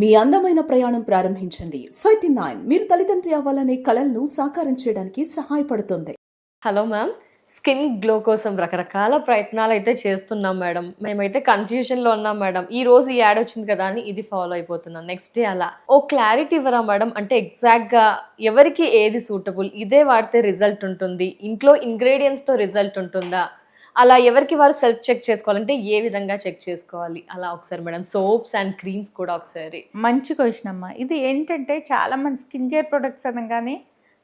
మీ అందమైన ప్రయాణం ప్రారంభించండి. 39 మీరు తల్లిదండ్రి అవ్వాలనే కలలను సాకారం చేయడానికి సహాయపడుతుంది. హలో మ్యామ్, స్కిన్ గ్లో కోసం రకరకాల ప్రయత్నాలు అయితే చేస్తున్నాం మేడం. మేమైతే కన్ఫ్యూజన్లో ఉన్నాం మేడం. ఈ రోజు ఈ యాడ్ వచ్చింది కదా అని ఇది ఫాలో అయిపోతున్నాం, నెక్స్ట్ డే అలా. ఓ క్లారిటీ ఇవ్వరా మేడం? అంటే ఎగ్జాక్ట్గా ఎవరికి ఏది సూటబుల్, ఇదే వాడితే రిజల్ట్ ఉంటుంది, ఇంట్లో ఇంగ్రీడియంట్స్తో రిజల్ట్ ఉంటుందా, అలా ఎవరికి వారు సెల్ఫ్ చెక్ చేసుకోవాలంటే ఏ విధంగా చెక్ చేసుకోవాలి, అలా ఒకసారి మేడం సోప్స్ అండ్ క్రీమ్స్ కూడా ఒకసారి. మంచి క్వశ్చన్ అమ్మా. ఇది ఏంటంటే చాలా మంది స్కిన్ కేర్ ప్రొడక్ట్స్ అనగానే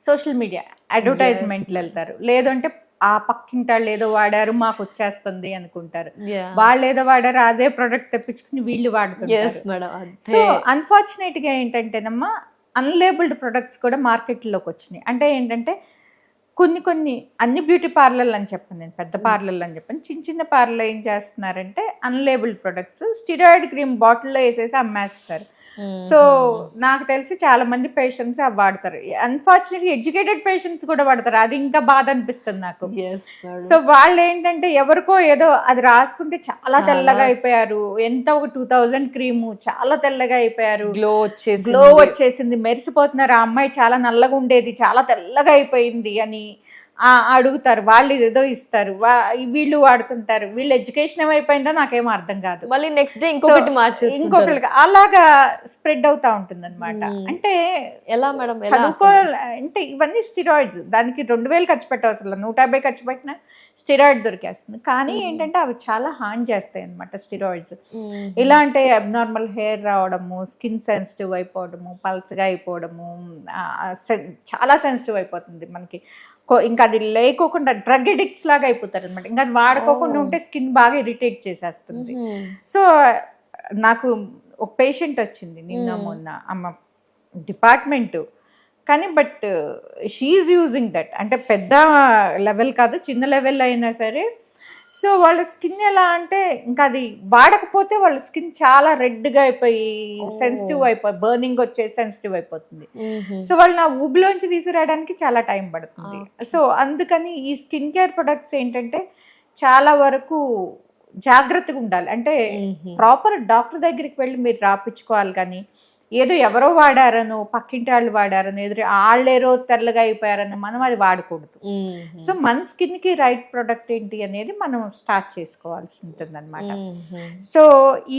సోషల్ మీడియా అడ్వర్టైజ్మెంట్లు వెళ్తారు, లేదంటే ఆ పక్కింటాళ్ళు ఏదో వాడారు మాకు వచ్చేస్తుంది అనుకుంటారు, వాళ్ళు ఏదో వాడారు అదే ప్రొడక్ట్ తెప్పించుకుని వీళ్ళు వాడుతుంటారు. సో అన్ఫార్చునేట్ గా ఏంటంటేనమ్మా అన్లేబుల్డ్ ప్రొడక్ట్స్ కూడా మార్కెట్లోకి వచ్చినాయి. అంటే ఏంటంటే కొన్ని అన్ని బ్యూటీ పార్లర్లు అని చెప్పాను నేను, పెద్ద పార్లర్లు అని చెప్పాను, చిన్న పార్లర్లు ఏం చేస్తున్నారంటే అన్లేబుల్డ్ ప్రొడక్ట్స్ స్టిరాయిడ్ క్రీమ్ బాటిల్లో వేసేసి అమ్మేస్తారు. సో నాకు తెలిసి చాలా మంది పేషెంట్స్ అవి వాడతారు. అన్ఫార్చునేట్లీ ఎడ్యుకేటెడ్ పేషెంట్స్ కూడా వాడతారు, అది ఇంకా బాధ అనిపిస్తుంది నాకు. సో వాళ్ళు ఏంటంటే ఎవరికో ఏదో అది రాసుకుంటే చాలా తెల్లగా అయిపోయారు, ఎంత ఒక 2000 క్రీము చాలా తెల్లగా అయిపోయారు, గ్లో వచ్చేసింది, మెరిసిపోతున్నారు, ఆ అమ్మాయి చాలా నల్లగా ఉండేది చాలా తెల్లగా అయిపోయింది అని అడుగుతారు. వాళ్ళు ఏదో ఇస్తారు, వీళ్ళు వాడుతుంటారు. వీళ్ళు ఎడ్యుకేషన్ ఏమైపోయిందో నాకేం అర్థం కాదు. మళ్ళీ నెక్స్ట్ డే ఇంకొకటి అలాగా స్ప్రెడ్ అవుతా ఉంటుంది అనమాట. అంటే ఎలా మేడం అంటే ఇవన్నీ స్టిరాయిడ్స్, దానికి 2000 ఖర్చు పెట్టవసరం, 150 ఖర్చు పెట్టినా స్టిరాయిడ్ దొరికేస్తుంది. కానీ ఏంటంటే అవి చాలా హార్మ్ చేస్తాయి అనమాట స్టిరాయిడ్స్. ఇలా అంటే అబ్నార్మల్ హెయిర్ రావడము, స్కిన్ సెన్సిటివ్ అయిపోవడము, పల్చగా అయిపోవడము, చాలా సెన్సిటివ్ అయిపోతుంది మనకి. ఇంకా అది లేకోకుండా డ్రగ్ ఎడిక్ట్స్ లాగా అయిపోతారు అనమాట. ఇంకా అది వాడుకోకుండా ఉంటే స్కిన్ బాగా ఇరిటేట్ చేసేస్తుంది. సో నాకు ఒక పేషెంట్ వచ్చింది నిన్న మొన్న, అమ్మ డిపార్ట్మెంటు కానీ, బట్ షీఈ్ యూజింగ్ దట్. అంటే పెద్ద లెవెల్ కాదు, చిన్న లెవెల్ అయినా సరే. సో వాళ్ళ స్కిన్ ఎలా అంటే ఇంకా అది వాడకపోతే వాళ్ళ స్కిన్ చాలా రెడ్గా అయిపోయి సెన్సిటివ్ అయిపోయి బర్నింగ్ వచ్చేసి సెన్సిటివ్ అయిపోతుంది. సో వాళ్ళు నా ఊబిలోంచి తీసుకురావడానికి చాలా టైం పడుతుంది. సో అందుకని ఈ స్కిన్ కేర్ ప్రొడక్ట్స్ ఏంటంటే చాలా వరకు జాగ్రత్తగా ఉండాలి. అంటే ప్రాపర్ డాక్టర్ దగ్గరికి వెళ్ళి మీరు రాపించుకోవాలి. కానీ ఏదో ఎవరో వాడారనో, పక్కింటి వాళ్ళు వాడారనో, వాళ్ళేరో తెల్లగా అయిపోయారని మనం అది వాడకూడదు. సో మన స్కిన్కి రైట్ ప్రొడక్ట్ ఏంటి అనేది మనం స్టార్ట్ చేసుకోవాల్సి ఉంటుంది అనమాట. సో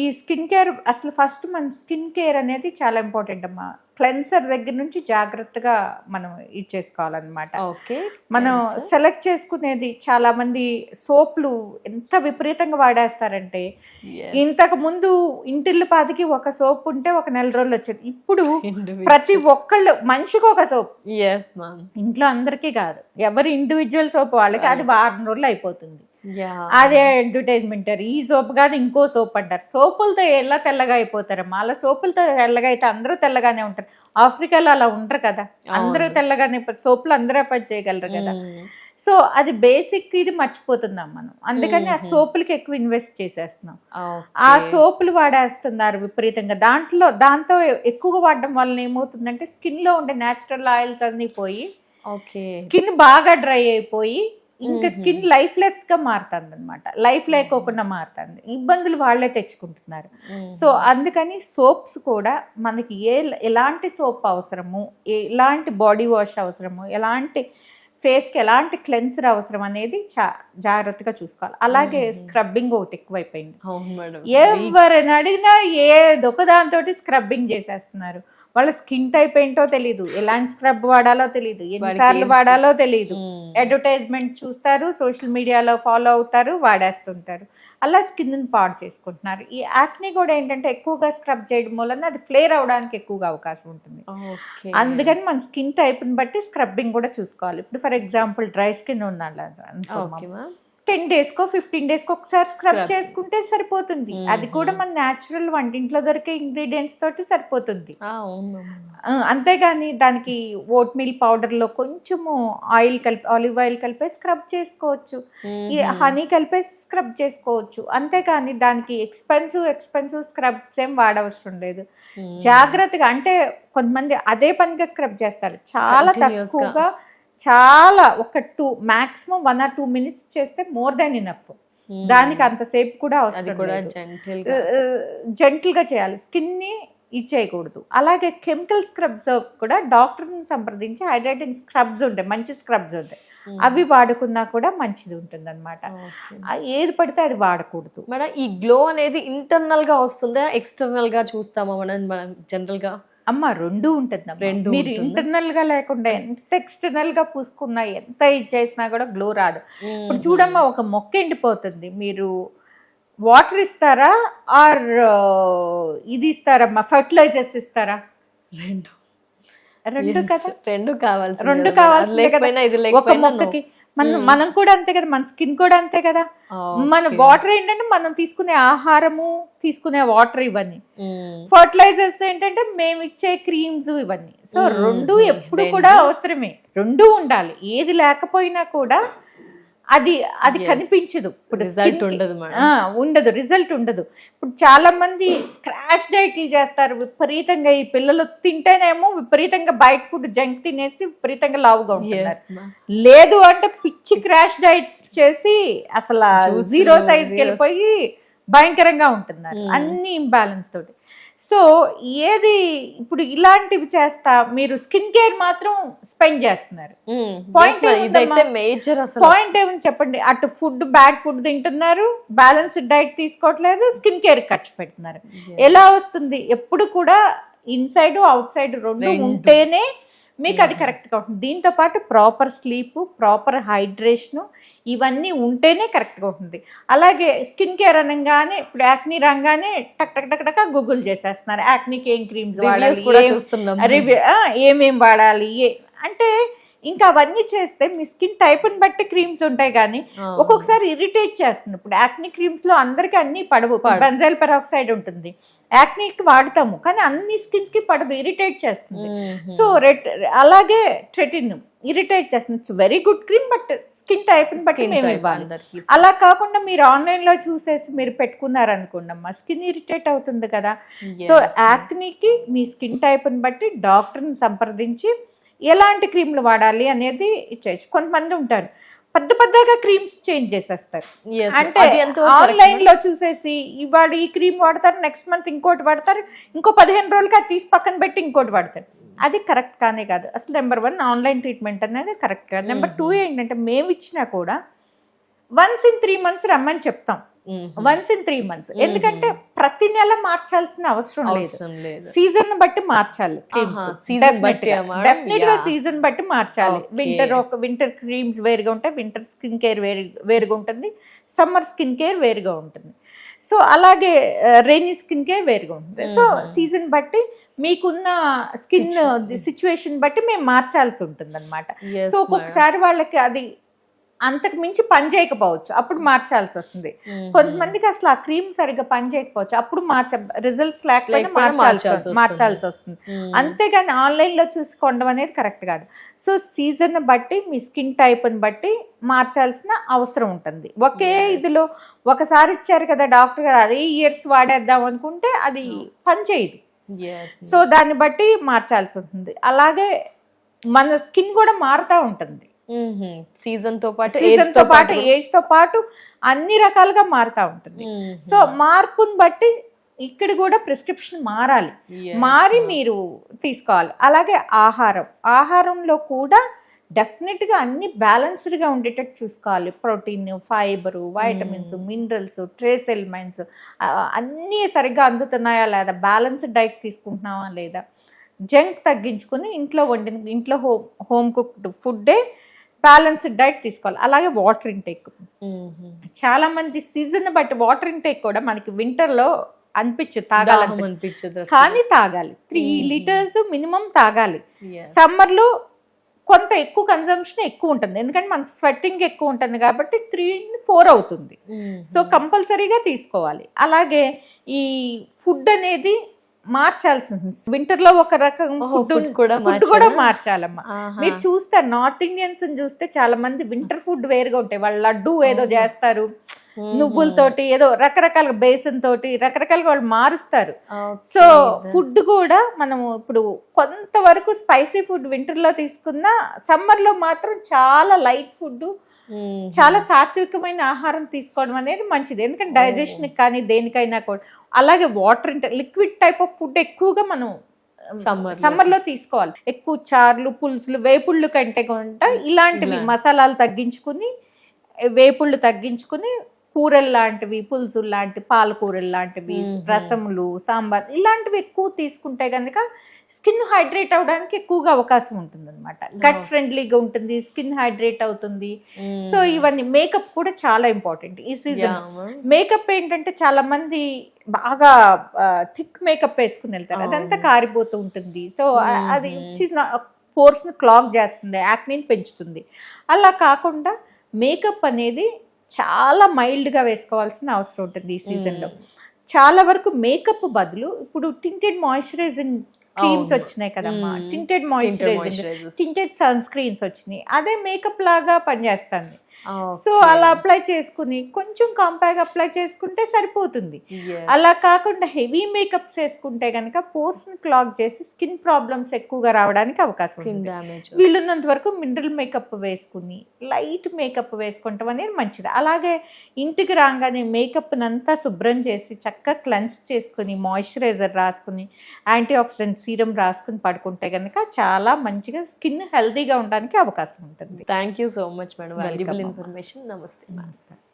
ఈ స్కిన్ కేర్ అసలు ఫస్ట్ మన స్కిన్ కేర్ అనేది చాలా ఇంపార్టెంట్ అమ్మా. క్లెన్సర్ దగ్గర నుంచి జాగ్రత్తగా మనం ఇచ్చేసుకోవాలన్నమాట. మనం సెలెక్ట్ చేసుకునేది చాలా మంది సోప్లు ఎంత విపరీతంగా వాడేస్తారంటే, ఇంతకు ముందు ఇంటిల్లు పాదికి ఒక సోప్ ఉంటే ఒక నెల రోజులు వచ్చేది. ఇప్పుడు ప్రతి ఒక్కళ్ళు మనిషికి ఒక సోప్, ఇంట్లో అందరికీ కాదు, ఎవరి ఇండివిజువల్ సోప్ వాళ్ళకి అది వారం రోజులు అయిపోతుంది. అదే అడ్వర్టైజ్మెంట్, ఈ సోప్ కాదు ఇంకో సోప్ అంటారు. సోపులతో ఎలా తెల్లగా అయిపోతారమ్మా? అలా సోపులతో తెల్లగా అయితే అందరూ తెల్లగానే ఉంటారు. ఆఫ్రికాలో అలా ఉండరు కదా, అందరూ తెల్లగానే, సోపులు అందరూ ఎఫర్ట్ చేయగలరు కదా. సో అది బేసిక్, ఇది మర్చిపోతున్నాం మనం. అందుకని ఆ సోపులకి ఎక్కువ ఇన్వెస్ట్ చేసేస్తున్నాం, ఆ సోపులు వాడేస్తున్నారు విపరీతంగా. దాంతో ఎక్కువగా వాడడం వల్ల ఏమవుతుందంటే స్కిన్ లో ఉండే న్యాచురల్ ఆయిల్స్ అన్ని పోయి స్కిన్ బాగా డ్రై అయిపోయి ఇంకా స్కిన్ లైఫ్లెస్ గా మారుతుంది అనమాట. లైఫ్ లేకోకుండా మారుతుంది, ఇబ్బందులు వాళ్ళే తెచ్చుకుంటున్నారు. సో అందుకని సోప్స్ కూడా మనకి ఎలాంటి సోప్ అవసరము, ఎలాంటి బాడీ వాష్ అవసరము, ఎలాంటి ఫేస్కి ఎలాంటి క్లెన్సర్ అవసరం అనేది జాగ్రత్తగా చూసుకోవాలి. అలాగే స్క్రబ్బింగ్ ఒకటి ఎక్కువైపోయింది. ఎవరిని అడిగినా ఏదొక దాంతో స్క్రబ్బింగ్ చేసేస్తున్నారు. వాళ్ళ స్కిన్ టైప్ ఏంటో తెలియదు, ఎలాంటి స్క్రబ్ వాడాలో తెలియదు, ఎన్నిసార్లు వాడాలో తెలియదు. అడ్వర్టైజ్మెంట్ చూస్తారు, సోషల్ మీడియాలో ఫాలో అవుతారు, వాడేస్తుంటారు. అలా స్కిన్ పాడు చేసుకుంటున్నారు. ఈ యాక్ని కూడా ఏంటంటే ఎక్కువగా స్క్రబ్ చేయడం వలన అది ఫ్లేర్ అవడానికి ఎక్కువగా అవకాశం ఉంటుంది. అందుకని మన స్కిన్ టైప్ని బట్టి స్క్రబ్బింగ్ కూడా చూసుకోవాలి. ఇప్పుడు ఫర్ ఎగ్జాంపుల్ డ్రై స్కిన్ ఉండాలి, 10 daysకో 15 daysకో ఒకసారి స్క్రబ్ చేసుకుంటే సరిపోతుంది. అది కూడా మన న్యాచురల్ వంటింట్లో దొరికే ఇంగ్రీడియంట్స్ తోటి సరిపోతుంది. అంతేగాని దానికి ఓట్ మీల్ పౌడర్లో కొంచెము ఆయిల్ కలిపి, ఆలివ్ ఆయిల్ కలిపేసి స్క్రబ్ చేసుకోవచ్చు, ఈ హనీ కలిపేసి స్క్రబ్ చేసుకోవచ్చు. అంతేగాని దానికి ఎక్స్పెన్సివ్ స్క్రబ్స్ ఏం వాడవసరం లేదు. జాగ్రత్తగా, అంటే కొంతమంది అదే పనిగా స్క్రబ్ చేస్తారు, చాలా తక్కువగా, చాలా ఒక మాక్సిమం 1 or 2 minutes చేస్తే మోర్ దాన్ ఇనఫ్. దానికి అంతసేపు కూడా అవసరం లేదు. జెంటిల్ గా చేయాలి. స్కిన్ ని ఇచ్చేయకూడదు. అలాగే కెమికల్ స్క్రబ్స్ కూడా డాక్టర్ని సంప్రదించి హైడ్రేటింగ్ స్క్రబ్స్ ఉంటాయి, మంచి స్క్రబ్స్ ఉంటాయి, అవి వాడుకున్నా కూడా మంచిది ఉంటుంది అనమాట. ఏది పడితే అది వాడకూడదు. మేడం ఈ గ్లో అనేది ఇంటర్నల్ గా వస్తుందా, ఎక్స్టర్నల్ గా చూస్తామా మనం జనరల్ గా? అమ్మ రెండూ ఉంటుంది. మీరు ఇంటర్నల్ గా లేకుండా ఎంత ఎక్స్టర్నల్ గా పూసుకున్నా, ఎంత ఇది చేసినా కూడా గ్లో రాదు. ఇప్పుడు చూడమ్మా, ఒక మొక్క ఎండిపోతుంది, మీరు వాటర్ ఇస్తారా ఆర్ ఇది ఇస్తారమ్మా, ఫర్టిలైజర్స్ ఇస్తారా? రెండు కదా, రెండు కావాల్సిందే కదా ఒక మొక్కకి. మనం కూడా అంతే కదా, మన స్కిన్ కూడా అంతే కదా. మన వాటర్ ఏంటంటే మనం తీసుకునే ఆహారము, తీసుకునే వాటర్, ఇవన్నీ. ఫర్టిలైజర్స్ ఏంటంటే మేము ఇచ్చే క్రీమ్స్, ఇవన్నీ. సో రెండు ఎప్పుడు కూడా అవసరమే, రెండు ఉండాలి. ఏది లేకపోయినా కూడా అది కనిపించదు. ఇప్పుడు ఉండదు, రిజల్ట్ ఉండదు. ఇప్పుడు చాలా మంది క్రాష్ డైట్లు చేస్తారు విపరీతంగా. ఈ పిల్లలు తింటేనేమో విపరీతంగా బయట ఫుడ్ జంక్ తినేసి విపరీతంగా లావుగా ఉంటున్నారు. లేదు అంటే పిచ్చి క్రాష్ డైట్స్ చేసి అసలు 0 సైజ్కి వెళ్ళిపోయి భయంకరంగా ఉంటున్నారు, అన్ని ఇంబ్యాలెన్స్ తోటి. సో ఏది ఇప్పుడు ఇలాంటివి చేస్తా మీరు స్కిన్ కేర్ మాత్రం స్పెండ్ చేస్తున్నారు. పాయింట్ ఏమని చెప్పండి, అటు ఫుడ్ బ్యాడ్ ఫుడ్ తింటున్నారు, బ్యాలెన్స్డ్ డైట్ తీసుకోవట్లేదు, స్కిన్ కేర్ ఖర్చు పెడుతున్నారు. ఎలా వస్తుంది? ఎప్పుడు కూడా ఇన్సైడ్ అవుట్ సైడ్ రెండు ఉంటేనే మీకు అది కరెక్ట్గా ఉంటుంది. దీంతో పాటు ప్రాపర్ స్లీప్, ప్రాపర్ హైడ్రేషను, ఇవన్నీ ఉంటేనే కరెక్ట్గా ఉంటుంది. అలాగే స్కిన్ కేర్ అనగానే ఇప్పుడు యాక్నీ రాగానే టక్ టక్ టక్ టక్ గూగుల్ చేసేస్తున్నారు, యాక్నీకి ఏం క్రీమ్స్ వాడాలి, ఏమేం వాడాలి అంటే. ఇంకా అవన్నీ చేస్తే మీ స్కిన్ టైప్ని బట్టి క్రీమ్స్ ఉంటాయి, కానీ ఒక్కొక్కసారి ఇరిటేట్ చేస్తుంది. ఇప్పుడు యాక్నీ క్రీమ్స్ లో అందరికి అన్ని పడవు. బెంజైల్ పెరాక్సైడ్ ఉంటుంది, యాక్నీకి వాడతాము, కానీ అన్ని స్కిన్స్ కి పడదు, ఇరిటేట్ చేస్తుంది. సో అలాగే ట్రెటిన్ ఇరిటేట్ చేస్తుంది. It's very good cream, but skin టైప్ని బట్టి మేము ఇవ్వాలి. అలా కాకుండా మీరు ఆన్లైన్ లో చూసేసి మీరు పెట్టుకున్నారనుకోండి అమ్మా, స్కిన్ ఇరిటేట్ అవుతుంది కదా. సో యాక్నీకి మీ స్కిన్ టైప్ని బట్టి డాక్టర్ని సంప్రదించి ఎలాంటి క్రీమ్లు వాడాలి అనేది ఇచ్చేసి. కొంతమంది ఉంటారు పెద్దగా క్రీమ్స్ చేంజ్ చేసేస్తారు, అంటే ఆన్లైన్ లో చూసేసి ఇవాళ ఈ క్రీమ్ వాడతారు, నెక్స్ట్ మంత్ ఇంకోటి వాడతారు, ఇంకో 15 రోజులకి అది తీసి పక్కన పెట్టి ఇంకోటి వాడతారు. అది కరెక్ట్ కానే కాదు అసలు. నెంబర్ 1 ఆన్లైన్ ట్రీట్మెంట్ అనేది కరెక్ట్ కాదు. నెంబర్ 2 ఏంటంటే మేము ఇచ్చినా కూడా once in 3 months రమ్మని చెప్తాం. once in 3 months, ఎందుకంటే ప్రతి నెల మార్చాల్సిన అవసరం లేదు, సీజన్ బట్టి మార్చాలి. డెఫినెట్ గా సీజన్ బట్టి మార్చాలి. వింటర్ క్రీమ్స్ వేరుగా ఉంటాయి, వింటర్ స్కిన్ కేర్ వేరుగా ఉంటుంది, సమ్మర్ స్కిన్ కేర్ వేరుగా ఉంటుంది. సో అలాగే రైనీ స్కిన్ కేర్ వేరుగా ఉంటుంది. సో సీజన్ బట్టి మీకున్న స్కిన్ సిచ్యువేషన్ బట్టి మేము మార్చాల్సి ఉంటుంది అనమాట. సో ఒక్కొక్కసారి వాళ్ళకి అది అంతకు మించి పని చేయకపోవచ్చు, అప్పుడు మార్చాల్సి వస్తుంది. కొంతమందికి అసలు ఆ క్రీమ్ సరిగ్గా పని చేయకపోవచ్చు, అప్పుడు రిజల్ట్స్ లేకపోయినా మార్చాల్సి వస్తుంది. అంతేగాని ఆన్లైన్ లో చూసుకోవడం అనేది కరెక్ట్ కాదు. సో సీజన్ బట్టి మీ స్కిన్ టైప్ని బట్టి మార్చాల్సిన అవసరం ఉంటుంది. ఒకే ఇదిలో ఒకసారి ఇచ్చారు కదా డాక్టర్ గారు, అదే ఇయర్స్ వాడేద్దాం అనుకుంటే అది పని చేయదు. సో దాన్ని బట్టి మార్చాల్సి ఉంటుంది. అలాగే మన స్కిన్ కూడా మారుతూ ఉంటుంది, సీజన్ తో పాటు ఏజ్ తో పాటు అన్ని రకాలుగా మారుతూ ఉంటుంది. సో మార్పుని బట్టి ఇక్కడ కూడా ప్రిస్క్రిప్షన్ మారాలి, మారి మీరు తీసుకోవాలి. అలాగే ఆహారంలో కూడా డెఫినెట్ గా అన్ని బ్యాలెన్స్డ్ గా ఉండేటట్టు చూసుకోవాలి. Protein, fibre, vitamins, minerals, trace elements అన్నీ సరిగ్గా అందుతున్నాయా లేదా, బ్యాలెన్స్డ్ డైట్ తీసుకుంటున్నావా లేదా, జంక్ తగ్గించుకుని ఇంట్లో హోమ్ కుక్డ్ ఫుడ్డే బ్యాలెన్స్డ్ డైట్ తీసుకోవాలి. అలాగే వాటర్ ఇంటేక్, చాలా మంది సీజన్ బట్టి వాటర్ ఇంటేక్ కూడా మనకి వింటర్ లో తాగాలనిపించదు, కానీ తాగాలి. 3 liters మినిమం తాగాలి. సమ్మర్ లో కొంత ఎక్కువ కన్జంప్షన్ ఎక్కువ ఉంటుంది, ఎందుకంటే మనకి స్వెట్టింగ్ ఎక్కువ ఉంటుంది కాబట్టి 3-4 అవుతుంది. సో కంపల్సరీగా తీసుకోవాలి. అలాగే ఈ ఫుడ్ అనేది మార్చాల్సి ఉంటుంది. వింటర్ లో ఒక రకం ఫుడ్ కూడా మార్చాలమ్మా. మీరు చూస్తారు నార్త్ ఇండియన్స్ చూస్తే చాలా మంది వింటర్ ఫుడ్ వేరుగా ఉంటాయి. వాళ్ళు లడ్డు ఏదో చేస్తారు నువ్వులతోటి, ఏదో రకరకాల బేసన్ తోటి రకరకాలుగా వాళ్ళు మారుస్తారు. సో ఫుడ్ కూడా మనము ఇప్పుడు కొంతవరకు స్పైసీ ఫుడ్ వింటర్ లో తీసుకున్నా, సమ్మర్ లో మాత్రం చాలా లైట్ ఫుడ్, చాలా సాత్వికమైన ఆహారం తీసుకోవడం అనేది మంచిది. ఎందుకంటే డైజెషన్ కానీ దేనికైనా కూడా అలాగే వాటర్ అంటే లిక్విడ్ టైప్ ఆఫ్ ఫుడ్ ఎక్కువగా మనం సమ్మర్ లో తీసుకోవాలి. ఎక్కువ చార్లు పులుసులు వేపుళ్ళు కంటే కూడా ఇలాంటివి మసాలాలు తగ్గించుకుని వేపుళ్ళు తగ్గించుకుని కూరలు లాంటివి పులుసులు లాంటి పాలకూరలు లాంటివి రసములు సాంబార్ ఇలాంటివి ఎక్కువ తీసుకుంటే కనుక స్కిన్ హైడ్రేట్ అవడానికి ఎక్కువగా అవకాశం ఉంటుంది అనమాట. గట్ ఫ్రెండ్లీగా ఉంటుంది, స్కిన్ హైడ్రేట్ అవుతుంది. సో ఇవన్నీ మేకప్ కూడా చాలా ఇంపార్టెంట్ ఈ సీజన్. మేకప్ ఏంటంటే చాలా మంది బాగా థిక్ మేకప్ వేసుకుని వెళ్తారు, అదంతా కారిపోతూ ఉంటుంది. సో అది పోర్స్ ని క్లాగ్ చేస్తుంది, యాక్నీని పెంచుతుంది. అలా కాకుండా మేకప్ అనేది చాలా మైల్డ్గా వేసుకోవాల్సిన అవసరం ఉంటుంది ఈ సీజన్లో. చాలా వరకు మేకప్ బదులు ఇప్పుడు టింటెడ్ మాయిశ్చరైజింగ్ క్రీమ్స్ వచ్చినాయి కదమ్మా, tinted moisturising, tinted sunscreens వచ్చినాయి, అదే మేకప్ లాగా పనిచేస్తుంది. సో అలా అప్లై చేసుకుని కొంచెం కాంపాక్ట్ అప్లై చేసుకుంటే సరిపోతుంది. అలా కాకుండా హెవీ మేకప్స్ వేసుకుంటే కనుక పోర్స్ ని క్లాగ్ చేసి స్కిన్ ప్రాబ్లమ్స్ ఎక్కువగా రావడానికి అవకాశం ఉంది. వీలున్నంత వరకు మినరల్ మేకప్ వేసుకుని లైట్ మేకప్ వేసుకుంటాం అనేది మంచిది. అలాగే ఇంటికి రాగానే మేకప్ అంతా శుభ్రం చేసి చక్కగా క్లెన్స్ చేసుకుని మాయిశ్చరైజర్ రాసుకుని యాంటీ ఆక్సిడెంట్ సీరం రాసుకుని పడుకుంటే కనుక చాలా మంచిగా స్కిన్ హెల్తీగా ఉండడానికి అవకాశం ఉంటుంది. Thank you so much madam, valuable information. నమస్తే. నమస్కారం.